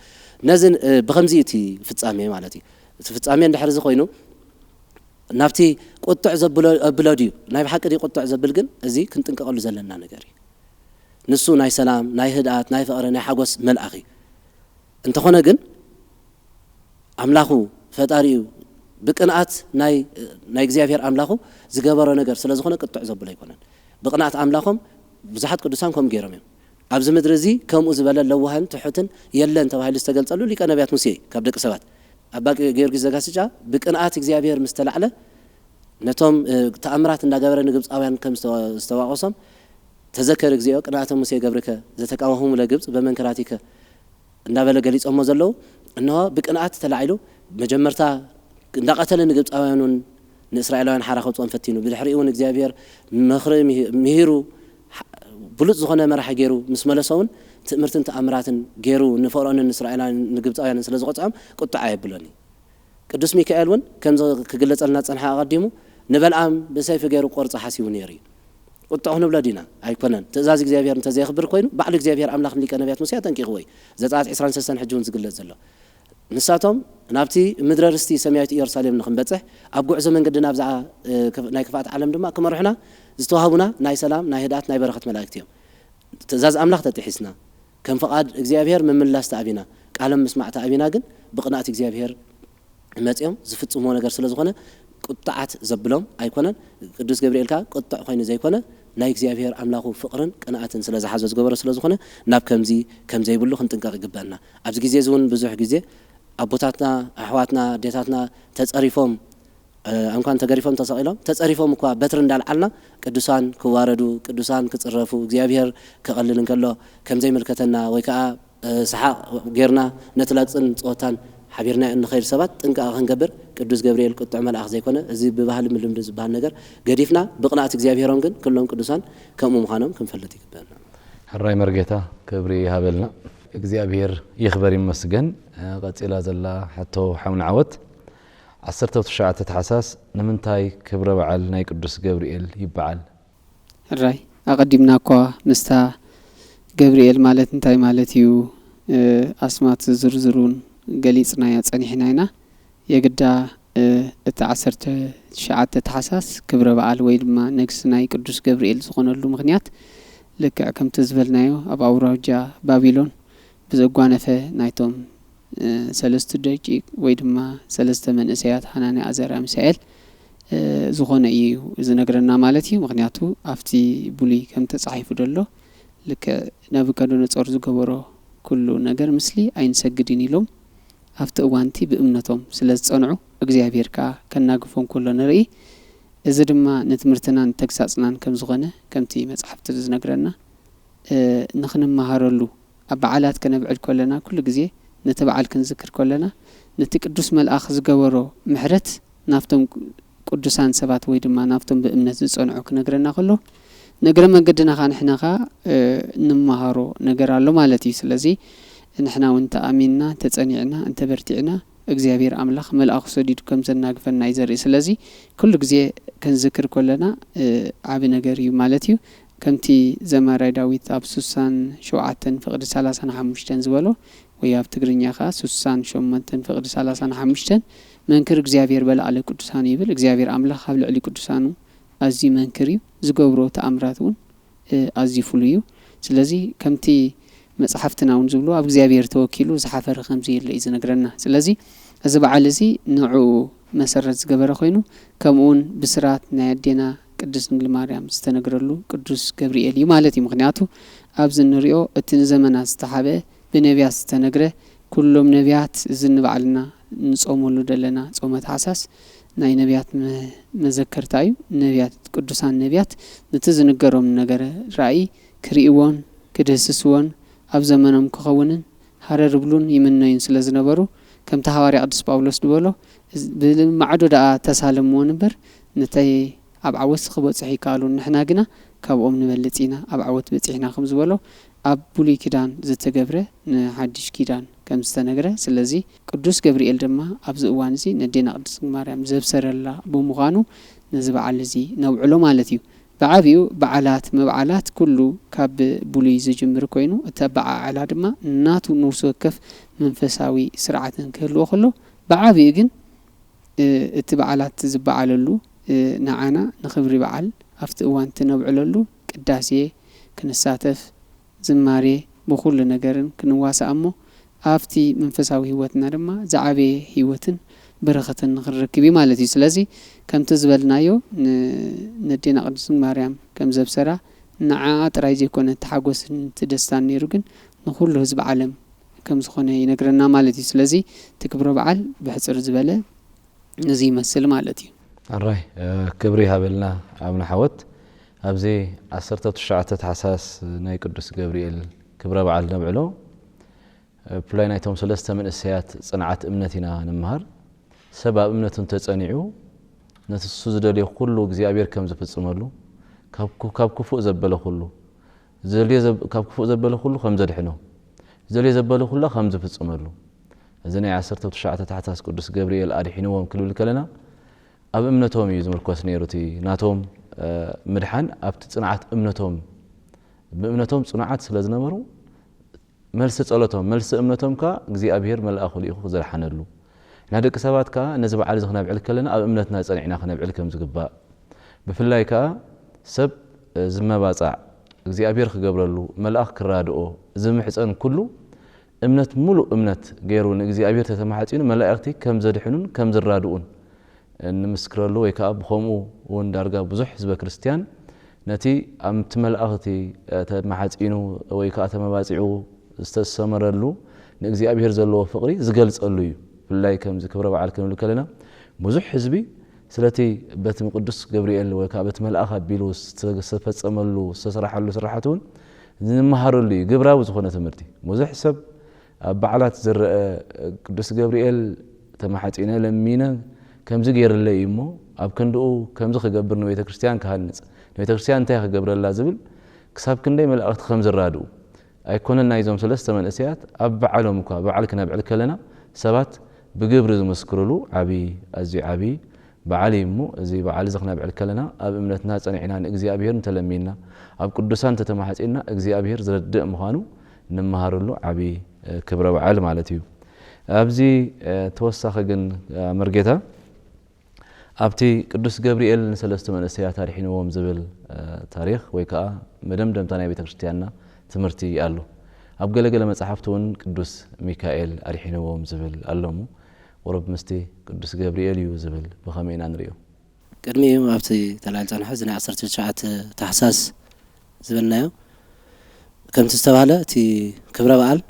ነዚ ብኸምዚ እቲ ፍጻሜ ማለት እዩ እቲ ፍጻሜ እንድሕር እዚ ኮይኑ ናብቲ ቁጥዕ ዘብሎ ድዩ ናይ ብሓቂ ዲ ቁጥዕ ዘብል ግን እዚ ክንጥንቀቐሉ ዘለና ነገር እዩ ንሱ ናይ ሰላም ናይ ህድኣት ናይ ፍቕሪ ናይ ሓጎስ መልኣኽ እዩ እንተኾነ ግን ኣምላኹ ፈጣሪኡ ብቅንኣት ናይ እግዚአብሔር ኣምላኹ ዝገበሮ ነገር ስለ ዝኾነ ቁጥዕ ዘብሎ ኣይኮነን ብቅንኣት ኣምላኾም ብዙሓት ቅዱሳን ከም ገይሮም እዮም ኣብዚ ምድሪ እዚ ከምኡ ዝበለ ለዋህን ትሑትን የለን ተባሂሉ ዝተገልጸሉ ሊቀ ነቢያት ሙሴ ካብ ደቂ ሰባት ኣባ ጊዮርጊስ ዘጋስጫ ብቅንኣት እግዚአብሔር ምስተላዕለ ነቶም ተኣምራት እንዳገበረ ንግብፃውያን ከም ዝተዋቆሶም ተዘከር እግዚኦ ቅንኣቶም ሙሴ ገብርከ ዘተቃወሙ ለግብፅ በመንከራቲከ እንዳበለ ገሊጾሞ ዘለው እነሆ ብቅንኣት ተላዒሉ መጀመርታ እንዳቀተለ ንግብፃውያኑን ንእስራኤላውያን ሓራ ከውፅኦም ፈቲኑ ብድሕሪኡ እውን እግዚአብሔር መኽሪ ምሂሩ ብሉጽ ዝኾነ መራሒ ገይሩ ምስ መለሰውን ትእምርትን ተኣምራትን ገይሩ ንፈርዖንን እስራኤላውያን ንግብፃውያንን ስለ ዝቆፅዖም ቁጣ የብሎኒ ቅዱስ ሚካኤል እውን ከም ክግለጸልና ጸንሐ ኣቐዲሙ ንበልዓም ብሰይፊ ገይሩ ቆርጻ ሓሲቡ ነይሩ ቁጣ ንብሎ ዲና ኣይኮነን ትእዛዝ እግዚአብሔር እንተዘይኽብር ኮይኑ ባዕሉ እግዚአብሔር ኣምላኽ ሊቀ ነቢያት ሙሴ ጠንቂቑ ወይ ዘጸአት 23 ሕጂ እውን ዝግለጽ ዘሎ ንሳቶም ናብቲ ምድረ ርስቲ ሰማያዊት ኢየሩሳሌም ንኽንበጽሕ ኣብ ጉዕዞ መንገድና ብዛዕባ ናይ ክፍኣት ዓለም ድማ ክመርሑና ዝተዋህቡና ናይ ሰላም ናይ ህድኣት ናይ በረኸት መላእክት እዮም ትእዛዝ ኣምላኽ ተጥሒስና ከም ፈቃድ እግዚአብሔር ምምላስ ተኣቢና ቃለም ምስማዕ ተኣቢና ግን ብቅንኣት እግዚአብሔር መጽኦም ዝፍጽሞ ነገር ስለ ዝኾነ ቁጣዓት ዘብሎም ኣይኮነን ቅዱስ ገብርኤልካ ቁጣዕ ኮይኑ ዘይኮነ ናይ እግዚአብሔር ኣምላኹ ፍቕርን ቅንኣትን ስለ ዝሓዘ ዝገበሮ ስለ ዝኾነ ናብ ከምዚ ይብሉ ክንጥንቀቕ ይግበአና ኣብዚ ግዜ እውን ብዙሕ ግዜ ኣቦታትና ኣሕዋትና ዴታትና ተጸሪፎም እንኳን ተገሪፎም ተሰቂሎም ተጸሪፎም እኳ በትር እንዳልዓልና ቅዱሳን ክዋረዱ ቅዱሳን ክጽረፉ እግዚአብሔር ከቐልል እንከሎ ከምዘይ ምልከተና ወይ ከዓ ሰሓቅ ጌርና ነትላቅፅን ጾታን ሓቢርና እንኸይድ ሰባት ጥንቃቐ ክንገብር ቅዱስ ገብርኤል ቁጥዕ መልአኽ ዘይኮነ እዚ ብባህሊ ምልምድ ዝበሃል ነገር ገዲፍና ብቅንኣት እግዚአብሔሮም ግን ኩሎም ቅዱሳን ከምኡ ምዃኖም ክንፈልጥ ይግበአና ሕራይ መርጌታ ክብሪ ይሃበልና እግዚአብሔር ይኽበር ይመስገን ቀፂላ ዘላ ሕቶ ሓውን ዓወት 19 ተሓሳስ ንምንታይ ክብረ በዓል ናይ ቅዱስ ገብርኤል ይበዓል ሕራይ ኣቐዲምና እኳ ምስታ ገብርኤል ማለት እንታይ ማለት እዩ ኣስማት ዝርዝሩን ገሊጽና ያጸኒሕና ኢና የግዳ እቲ 19 ተሓሳስ ክብረ በዓል ወይ ድማ ንግስ ናይ ቅዱስ ገብርኤል ዝኾነሉ ምክንያት ልክዕ ከምቲ ዝበልናዮ ኣብ ኣውራጃ ባቢሎን ብዘጓነፈ ናይቶም ሰለስተ ደቂቅ ወይ ድማ ሰለስተ መንእሰያት ሓናንያ ኣዘርያ ሚሳኤል ዝኾነ እዩ ዝነግረና ማለት እዩ ምክንያቱ ኣብቲ ብሉይ ከም ተጻሒፉ ደሎ ልክዕ ናቡከደነፆር ዝገበሮ ኩሉ ነገር ምስሊ ኣይንሰግድን ኢሎም ኣብቲ እዋንቲ ብእምነቶም ስለ ዝጸንዑ እግዚአብሔር ከዓ ከናግፎም ኩሎ ንርኢ እዚ ድማ ንትምህርትናን ተግሳጽናን ከም ዝኾነ ከምቲ መጽሓፍቲ ዝነግረና ንኽንመሃረሉ ኣብ በዓላት ከነብዕል ኮለና ኩሉ ግዜ ነቲ በዓል ክንዝክር ኮለና ነቲ ቅዱስ መልአኽ ዝገበሮ ምሕረት ናፍቶም ቅዱሳን ሰባት ወይ ድማ ናፍቶም ብእምነት ዝጸንዑ ክነግረና ከሎ ነገረ መንገድና ንሕናኻ እንመሃሮ ነገር ኣሎ ማለት እዩ ስለዚ ንሕና እውን ተኣሚንና ተጸኒዕና እንተበርቲዕና እግዚአብሔር ኣምላኽ መልአኽ ሰዲዱ ከም ዘናግፈና ይዘርኢ ስለዚ ኩሉ ግዜ ክንዝክር ኮለና ዓብ ነገር እዩ ማለት እዩ ከምቲ ዘማራይ ዳዊት ኣብ 67 ፍቅዲ 35 ዝበሎ ወይ ኣብ ትግርኛ ኸ 68 ፍቅዲ 35 መንክር እግዚአብሔር በላዕለ ቅዱሳን ይብል እግዚአብሔር አምላኽ ኣብ ልዕሊ ቅዱሳኑ ኣዝዩ መንክር እዩ ዝገብሮ ተኣምራት እውን ኣዝዩ ፍሉይ እዩ ስለዚ ከምቲ መጽሓፍትና እውን ዝብሉ ኣብ እግዚአብሔር ተወኪሉ ዝሓፈረ ከምዚ የለ እዩ ዝነግረና ስለዚ እዚ በዓል እዚ ንዑ መሰረት ዝገበረ ኮይኑ ከምኡውን ብስራት ናይ ኣዴና ቅድስት ድንግል ማርያም ዝተነግረሉ ቅዱስ ገብርኤል እዩ ማለት እዩ ምክንያቱ ኣብዚ ንሪኦ እቲ ንዘመናት ዝተሓበ ብነቢያት ዝተነግረ ኩሎም ነቢያት እዚ ንበዓልና ንጾመሉ ደለና ጾመ ታሕሳስ ናይ ነቢያት መዘከርታ እዩ ነቢያት ቅዱሳን ነቢያት ነቲ ዝንገሮም ነገር ራእይ ክርእይዎን ክደስስዎን ኣብ ዘመኖም ክኸውንን ሃረር ብሉን ይምነዩን ስለ ዝነበሩ ከምቲ ሃዋርያ ቅዱስ ጳውሎስ ድበሎ ብማዕዶ ደኣ ተሳለምዎ ነበር ነተይ ኣብ ዓወት ክበፅሕ ይከኣሉ ንሕና ግና ካብኦም ንበልፅ ኢና ኣብ ዓወት በፂሕና ከም ዝበሎ ኣብ ብሉይ ኪዳን ዝተገብረ ንሓድሽ ኪዳን ከም ዝተነግረ ስለዚ ቅዱስ ገብርኤል ድማ ኣብዚ እዋን እዚ ነዴና ቅድስት ማርያም ዘብሰረላ ብምዃኑ ነዚ በዓል እዚ ነውዕሎ ማለት እዩ ብዓብዩ በዓላት መብዓላት ኩሉ ካብ ብሉይ ዝጅምር ኮይኑ እታ በዓላ ድማ እናቱ ንውስ ወከፍ መንፈሳዊ ስርዓትን ክህልዎ ከሎ ብዓብዩ ግን እቲ በዓላት ዝበዓለሉ ንዓና ንኽብሪ በዓል ኣብቲ እዋን ትነውዕለሉ ቅዳሴ ክንሳተፍ ዝማሬ ብኩሉ ነገርን ክንዋሳእ እሞ ኣብቲ መንፈሳዊ ህይወትና ድማ ዝዓበየ ህይወትን በረኸትን ንኽንረክብ ማለት እዩ ስለዚ ከምቲ ዝበልናዮ ነዴና ቅድስት ማርያም ከም ዘብሰራ ንዓ ጥራይ ዘይኮነ ተሓጎስን ትደስታን ነይሩ ግን ንኩሉ ህዝቢ ዓለም ከም ዝኾነ ይነግረና ማለት እዩ ስለዚ ትክብሮ በዓል ብሕፅር ዝበለ እዚ ይመስል ማለት እዩ ኣራይ ክብሪ ሃበልና ኣብና ሓወት ኣብዚ 19 ታሕሳስ ናይ ቅዱስ ገብርኤል ክብረ በዓል ነብዕሎ ብፍላይ ናይቶም ሰለስተ መንእሰያት ጽንዓት እምነት ኢና ንምሃር ሰብ ኣብ እምነቱን ተጸኒዑ ነቲ እሱ ዝደልዮ ኩሉ እግዚኣብሔር ከም ዝፍጽመሉ ካብ ክፉእ ዘበለ ኩሉ ካብ ክፉእ ዘበለ ኩሉ ከም ዘድሕኖ ዘልዮ ዘበለ ኩሉ ከም ዝፍጽመሉ እዚ ናይ 19 ታሕሳስ ቅዱስ ገብርኤል ኣድሒንዎም ክልብል ከለና ኣብ እምነቶም እዩ ዝምርኮስ ነይሩቲ ናቶም ምድሓን ኣብቲ ጽንዓት እምነቶም ብእምነቶም ጽንዓት ስለ ዝነበሩ መልሲ ጸሎቶም መልሲ እምነቶም ካ እግዚኣብሔር መልኣኹ ልኢኹ ዘድሓነሉ እና ደቂ ሰባት ካ ነዚ በዓል እዚ ክነብዕል ከለና ኣብ እምነትና ጸኒዕና ክነብዕል ከም ዝግባእ ብፍላይ ካ ሰብ ዝመባጻዕ እግዚኣብሔር ክገብረሉ መልኣኽ ክራድኦ ዝምሕፀን ኩሉ እምነት ሙሉእ እምነት ገይሩ ንእግዚኣብሔር ተተማሓፂኑ መላእኽቲ ከም ዘድሕኑን ከም ዝራድኡን ንምስክረሉ ወይ ከዓ ብኸምኡ እውን ዳርጋ ብዙሕ ህዝበ ክርስቲያን ነቲ ኣብቲ መላእኽቲ ተማሓፂኑ ወይ ከዓ ተመባፂዑ ዝተሰመረሉ ንእግዚኣብሔር ዘለዎ ፍቕሪ ዝገልጸሉ እዩ ብፍላይ ከምዚ ክብረ በዓል ክንብል ከለና ብዙሕ ህዝቢ ስለቲ በቲ ቅዱስ ገብርኤል ወይ ከዓ በቲ መልኣኽ ኣቢሉ ዝተፈጸመሉ ዝተሰራሐሉ ስራሓት እውን ዝመሃረሉ እዩ ግብራዊ ዝኾነ ትምህርቲ ብዙሕ ሰብ ኣብ በዓላት ዝረአ ቅዱስ ገብርኤል ተማሓፂነ ለሚነ ከምዚ ገይርለ እዩ እሞ ኣብ ክንድኡ ከምዚ ክገብር ንቤተ ክርስቲያን ክሃንፅ ንቤተ ክርስቲያን እንታይ ክገብረላ ዝብል ክሳብ ክንደይ መላእኽቲ ከም ዝራድኡ ኣይኮነን ናይዞም ሰለስተ መንእሰያት ኣብ በዓሎም እኳ በዓል ክነብዕል ከለና ሰባት ብግብሪ ዝመስክርሉ ዓብይ ኣዝዩ ዓብይ በዓል እሞ እዚ በዓል እዚ ክነብዕል ከለና ኣብ እምነትና ጸኒዕና ንእግዚኣብሔር እንተለሚና ኣብ ቅዱሳን ተተማሓፂና እግዚአብሔር ዝረድእ ምዃኑ ንምሃረሉ ዓብይ ክብረ በዓል ማለት እዩ ኣብዚ ተወሳኺ ግን መርጌታ ኣብቲ ቅዱስ ገብርኤል ንሰለስተ መንእሰያት ኣድሒንዎም ዝብል ታሪኽ ወይ ከዓ መደምደምታ ናይ ቤተ ክርስቲያንና ትምህርቲ ኣሎ ኣብ ገለገለ መጽሓፍቲ እውን ቅዱስ ሚካኤል ኣድሒንዎም ዝብል ኣሎሙ ወረብ ምስቲ ቅዱስ ገብርኤል እዩ ዝብል ብኸመይ ኢና ንሪኦ ቅድሚኡ ኣብቲ ተላዕል ጸንሐ እዚ ናይ 19 ታሕሳስ ዝብልናዮ ከምቲ ዝተባሃለ እቲ ክብረ በዓል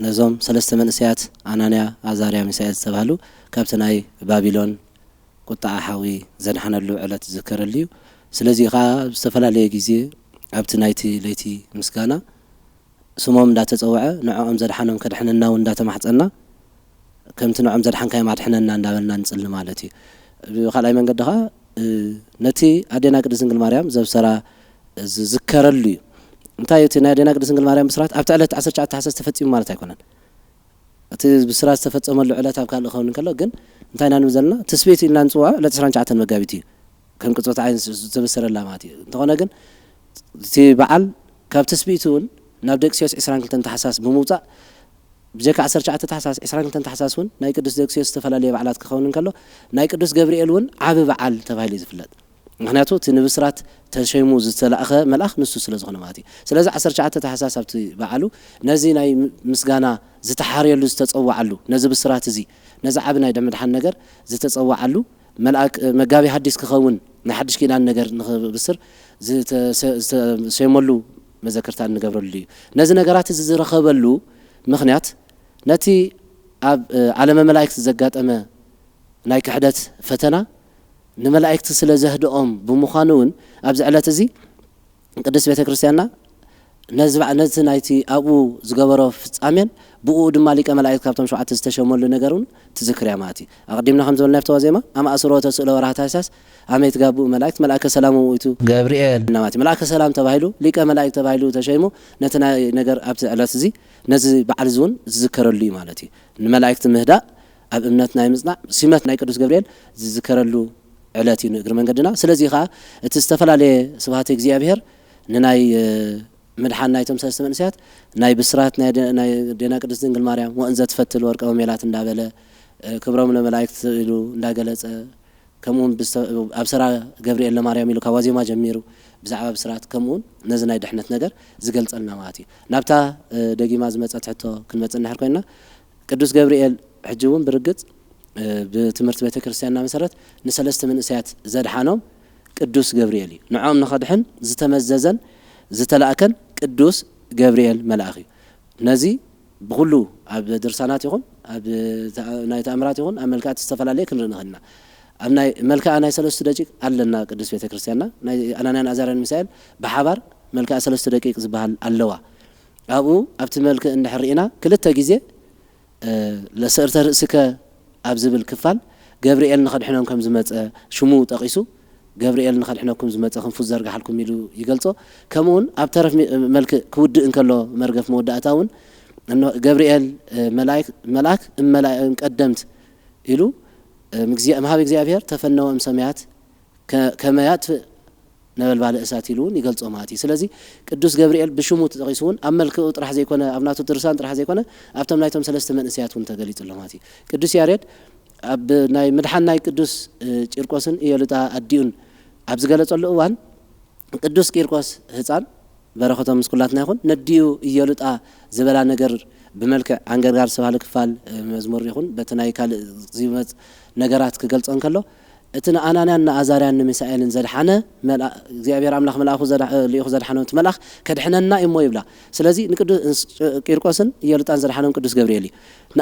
ነዞም ሰለስተ መንእሰያት ኣናንያ ኣዛርያ ሚሳኤል ዝተባሃሉ ካብቲ ናይ ባቢሎን ቁጣዓ ሓዊ ዘድሓነሉ ዕለት ዝከረሉ እዩ ስለዚ ኸ ዝተፈላለየ ግዜ ኣብቲ ናይቲ ለይቲ ምስጋና ስሞም እንዳተፀውዐ ንዕኦም ዘድሓኖም ከድሕነና እውን እንዳተማሕፀና ከምቲ ንዕኦም ዘድሓንካዮም ኣድሕነና እንዳበልና ንፅሊ ማለት እዩ ብኻልኣይ መንገዲ ኸ ነቲ ኣዴና ቅድስት ድንግል ማርያም ዘብሰራ ዝዝከረሉ እዩ እንታይ እቲ ናይ ኣዴና ቅድስት ድንግል ማርያም ብስራት ኣብቲ ዕለት 19 ታሕሳስ ተፈፂሙ ማለት ኣይኮነን እቲ ብስራት ዝተፈፀመሉ ዕለት ኣብ ካልእ ክኸውን ከሎ ግን እንታይ ኢና ንብል ዘለና ትስቤት ኢልና ንፅውዖ ዕለት 29 መጋቢት እዩ ከም ቅፅበት ዓይን ዝተበሰረላ ማለት እዩ እንተኾነ ግን እቲ በዓል ካብ ትስቢቱ እውን ናብ ደቅሲዮስ 22 ታሕሳስ ብምውፃእ بجاك 19 تحساس 22 تحساسون ناي قدوس ديوكسيوس تفلالي بعلات كخونن كله ناي قدوس جبريل ون عاب بعل تبايلي زفلت مخنياتو تنبسرات تشيمو زتلاخ ملاخ نسو سلازخونه ماتي سلاز 19 تحساس ابتي بعلو نزي ناي مسغانا زتحاريلو زتصوعلو نزي بسرات زي نزي عاب ناي دمدحان ነገር زتصوعلو ملاك مغابي حديث كخون ناي حدش كيدان ነገር نخبسر زتشيمولو مذكرتان نغبرلو نزي ነገራት ዝረኸበሉ ምክንያት ነቲ ኣብ ዓለም መላእክት ዘጋጠመ ናይ ክሕደት ፈተና ንመላእክት ስለ ዘህድኦም ብምዃኑን ኣብ ዝዕለት እዚ ቅድስት ቤተክርስቲያንና ነዚ ናይቲ ኣብኡ ዝገበሮ ፍጻሜን ብኡ ድማ ሊቀ መላእክት ካብቶም 7 ዝተሸመሉ ነገሩን ትዝክርያ ማቲ ኣቅዲምና ከም ዝበልና ፍተዋ ዜማ ኣማ ኣስሮተ ስለ ወራህ ታሳስ ኣመት ጋቡ መላእክት መልአከ ሰላም ወይቱ ገብርኤል ናማቲ መልአከ ሰላም ተባሂሉ ሊቀ መላእክት ተባሂሉ ተሸይሙ ነቲ ነገር ኣብ ዝዕለት እዚ ነዚ በዓል ዝውን ዝዝከረሉ ማለት እዩ ንመላእክት ምህዳ ኣብ እምነት ናይ ምጽናዕ ሲመት ናይ ቅዱስ ገብርኤል ዝዝከረሉ ዕለት እዩ ንእግር መንገድና ስለዚ ኻ እቲ ዝተፈላልየ ስብሐት እግዚአብሔር ንናይ مدحان نايتم سلسة منسيات ناي بسرات ناي دينا قدس دنقل مريم وأن زت فتل ورقة وميلات ندابلة كبرهم الملائكة يلو نداقلت كمون أبصرا جبريل لمريم يلو كوازي ما جميرو بزعبة بسرات كمون نزل ناي دحنة نجر زقلت لنا ماتي نبتا دقي ما زمت حتى كلمة النحر كنا قدس جبريل حجون برقت بتمرت بيت كريستيان مسرت نسلست من سيات زاد حانم قدس جبريلي نعم نخدحن زتمززن زتلاكن قدوس جبريل ملاخي نزي بغلو اب درسانات يكون اب ناي تامرات يكون ام ملكات استفلاليه كنرنخنا ام ناي ملكا ناي 3 دقيق علنا قدوس بيت كريستياننا ناي انا ازارن مثال بحبر ملكا 3 دقيق زبال اللوا ابو ابت ملك اندحرينا كلتا غزي لسرت راسك ابزبل كفال جبريل نخدحنهم كم زمت شمو تقيسو جبريل نخدحناكم زمت خنفوز زرغ حالكم يلو يقلصو كمون اب طرف ملك كود انكلو مرغف موداتاون انه جبريل ملاك قدمت يلو مغزي مهاب እግዚአብሔር ተፈነው እምሰማያት ከመያት ነበልባለ እሳት ይሉን ይገልጾ ማati ስለዚህ ቅዱስ ገብርኤል በሽሙ ተጠቂሱን አመልክ ጥራህ ዘይኮነ አብናቱ ድርሳን ጥራህ ዘይኮነ አብቶም ናይቶም ሰለስተ መንእስያቱን ተገሊጽሎ ማati ቅዱስ ያሬድ اب ناي مدحان ناي قدوس ቂርቆስን እየልጣ አዲውን ኣብ ዝገለጸሉ እዋን ቅዱስ ቂርቆስ ህፃን በረኸቶም ምስኩላትና ይኹን ነዲዩ እየልጣ ዝበላ ነገር بملكع عنقر سبحانه كفال مزمور يخون بتناي كال زيمت نجارات كجلصان كله اتنا أنا أزاريان مسائل زاد حنا ملا زيابير عملاخ ملاخ زاد اللي يأخذ زاد حنا وتملاخ كدحنا النائم ما يبلا سلازي نقدر كيرقاسن يلتان زاد حنا قدوس جبريلي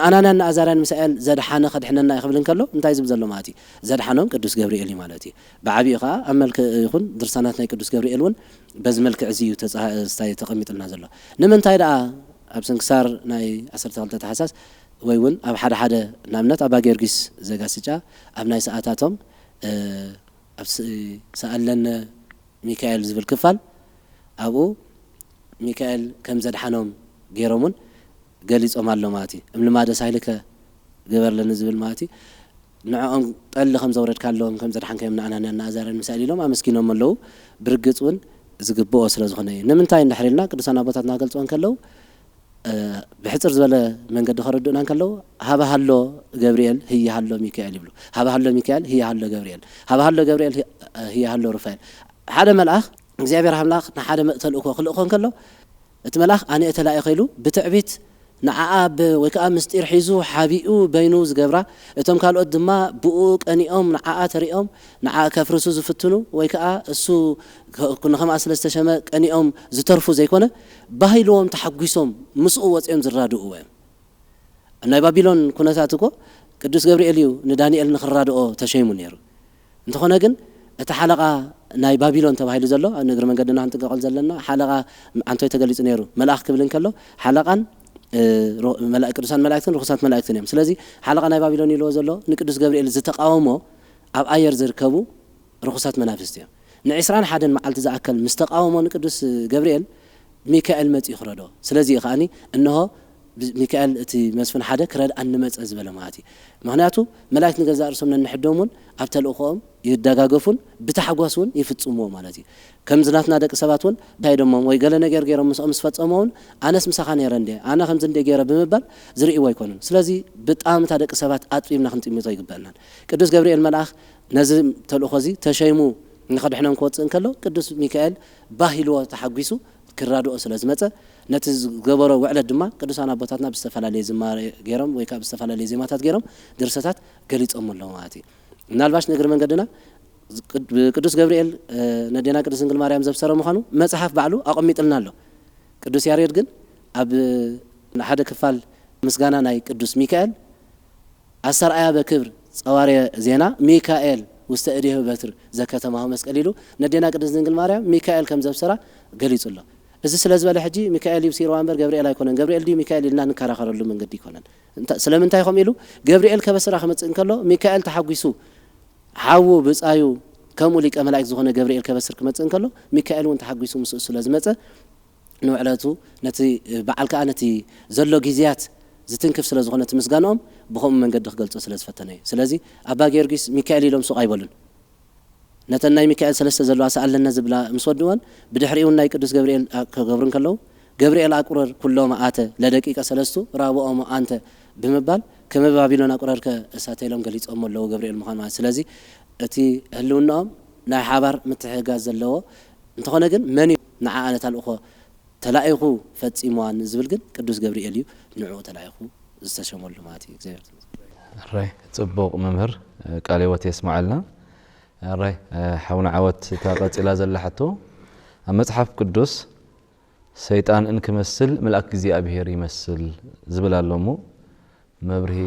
أنا أزاريان مسائل زاد حنا خدحنا النائم قبلن كله انتايز بزلوا ماتي زاد حنا قدوس جبريلي مالتي بعبيقة أمل يخون درساناتنا قدوس جبريلون بز ملك عزي وتستاي تقميت النازل نمن تايدا أبسن كسار ناي أسرت غلطة حساس ويون أب حدا نامنات أبا جيرجس زجاسجا أب ناي ساعاتهم سألنا ميكائيل زبل كفال أبو ميكائيل كم زاد حنوم جيرومون قاليز أمالو ماتي لما ده سهلك جبر لنا زبل ماتي نعم قال خمسة ورد كلهم كم زاد حن كم أنا نازار المسائل لهم أمسكينهم ملو برجتون زجبوا أسرة زخني نمنتاين نحرلنا كده سنة بتاعنا قلتون كلو بحثر زبالة من قد خردنا كلو هذا هالو جبريل هي هالو ميكائيل يبلو هذا هالو ميكائيل هي هالو جبريل هذا هالو جبريل هي هالو رفاعيل هذا ملاخ زيابير حملاخ نحدا مقتل أخو خلقهم كلو اتملاخ أنا أتلاقي خيلو بتعبيت نعاب وكأ مستير حيزو حبيئو بينوز جبرة اتم قالوا قدما بوق أني نعاء تريهم نعاء كفرسو زفتنو وكأ السو كنا خمس لستشمة أني زترفو زي كونه بهيلهم تحقيسهم مسؤوت أم زرادو أوام أنا بابلون كنا ساتكو قدوس جبريل ندانيال نخرادو تشيمون يرو أنت خنا جن الحلقة ناي بابلون تبهيلو زلوا نقدر من قدنا عن تقال زلنا حلقة عن توي تقاليت نيرو ملاك قبلن كله حلقة ملائكة رسان ملائكة رخصات ملائكة نيم سلازي حلقة ناي بابلون يلو زلوا نقدس جبريل زتقاومه أب أير زركبو رخصات منافستهم نعسران حدا معلت زأكل مستقاومه نقدس جبريل ميكائيل مت يخرجه سلازي خاني إنه ሚካኤል እቲ መስፍን ሓደ ክረድ አንመጽ ዝበለ ማለት እዩ ምክንያቱ መላእክት ንገዛ ርሶም ንሕዶሙን ኣብ ተልእኾም ይደጋገፉን ብተሓጓስውን ይፍጽምዎ ማለት እዩ ከም ዝናትና ደቂ ሰባትን ታይደሞም ወይ ገለ ነገር ገይሮም ምስኦም ስፈጸመውን ኣነስ ምሳኻ ነይረ እንደ ኣነ ከምዚ እንደ ገይረ ብምባል ዝርእይዎ ኣይኮኑን ስለዚ ብጣዕሚ ደቂ ሰባት ኣጥቢብና ክንጥምቶ ይግበአና ቅዱስ ገብርኤል መልአክ ነዚ ተልእኾ እዚ ተሸይሙ ንኸድሕኖም ክወፅእ እንከሎ ቅዱስ ሚካኤል ባሂልዎ ተሓጒሱ ክራድኦ ስለ ዝመፀ ነቲ ዝገበሮ ውዕለት ድማ ቅዱሳን ኣቦታትና ብዝተፈላለየ ዝማሬ ገይሮም ወይ ከዓ ብዝተፈላለየ ዜማታት ገይሮም ድርሰታት ገሊፆም ኣለዉ ማለት እዩ ምናልባሽ ንእግሪ መንገድና ቅዱስ ገብርኤል ነዴና ቅዱስ ድንግል ማርያም ዘብሰረ ምዃኑ መጽሓፍ ባዕሉ ኣቐሚጥልና ኣሎ ቅዱስ ያሬድ ግን ኣብ ሓደ ክፋል ምስጋና ናይ ቅዱስ ሚካኤል ኣሰርአያ በክብር ጸዋርየ ዜና ሚካኤል ውስተ እዴሁ በትር ዘከተማሁ መስቀል ኢሉ ነዴና ቅዱስ ድንግል ማርያም ሚካኤል ከም ዘብሰራ ገሊጹ ኣሎ እዚ ስለ ዝበለ ሕጂ ሚካኤል ይብሲርዋ እምበር ገብርኤል ኣይኮነን ገብርኤል ዲ ሚካኤል ኢልና ንከራኸረሉ መንገዲ ይኮነን ስለምንታይ ከም ኢሉ ገብርኤል ከበስራ ክመጽእ እንከሎ ሚካኤል ተሓጒሱ ሓዉ ብጻዩ ከምኡ ሊቀ መላእክት ዝኾነ ገብርኤል ከበስር ክመጽእ እንከሎ ሚካኤል እውን ተሓጒሱ ምስኡ ስለ ዝመጸ ንውዕለቱ ነቲ በዓል ከዓ ነቲ ዘሎ ጊዜያት ዝትንክፍ ስለ ዝኾነ ትምስጋኖም ብኸምኡ መንገዲ ክገልጾ ስለ ዝፈተነ እዩ ስለዚ ኣባ ጊዮርጊስ ሚካኤል ኢሎም ሱቕ ኣይበሉን ነተን ናይ ሚካኤል ሰለስተ ዘለዋ ሰኣለና ዝብላ ምስ ወድወን ብድሕሪኡን ናይ ቅዱስ ገብርኤል ከገብሩ እንከለዉ ገብርኤል ኣቁረር ኩሎ መዓተ ለደቂቀ ሰለስቱ ራብኦሞ አንተ ብምባል ከመ ባቢሎን ኣቁረርከ እሳተኢሎም ገሊፆም ኣለዎ ገብርኤል ምዃኑ ማለት ስለዚ እቲ ህልውናኦም ናይ ሓባር ምትሕግጋዝ ዘለዎ እንተኾነ ግን መን ንዓኣ ነታልእኾ ተላኢኹ ፈጺምዋን ዝብል ግን ቅዱስ ገብርኤል እዩ ንዕኡ ተላኢኹ ዝተሸመሉ ማለት እዩ እግዚአብሔር ራይ ጽቡቕ መምህር ቃለ ሕይወት የስማዓልና ራይ ሓውና ዓወት ተቐጺላ ዘላ ሕቶ ኣብ መጽሓፍ ቅዱስ ሰይጣን እንክመስል መልአክ እግዚአብሔር ይመስል ዝብል ኣሎ እሞ መብርሂ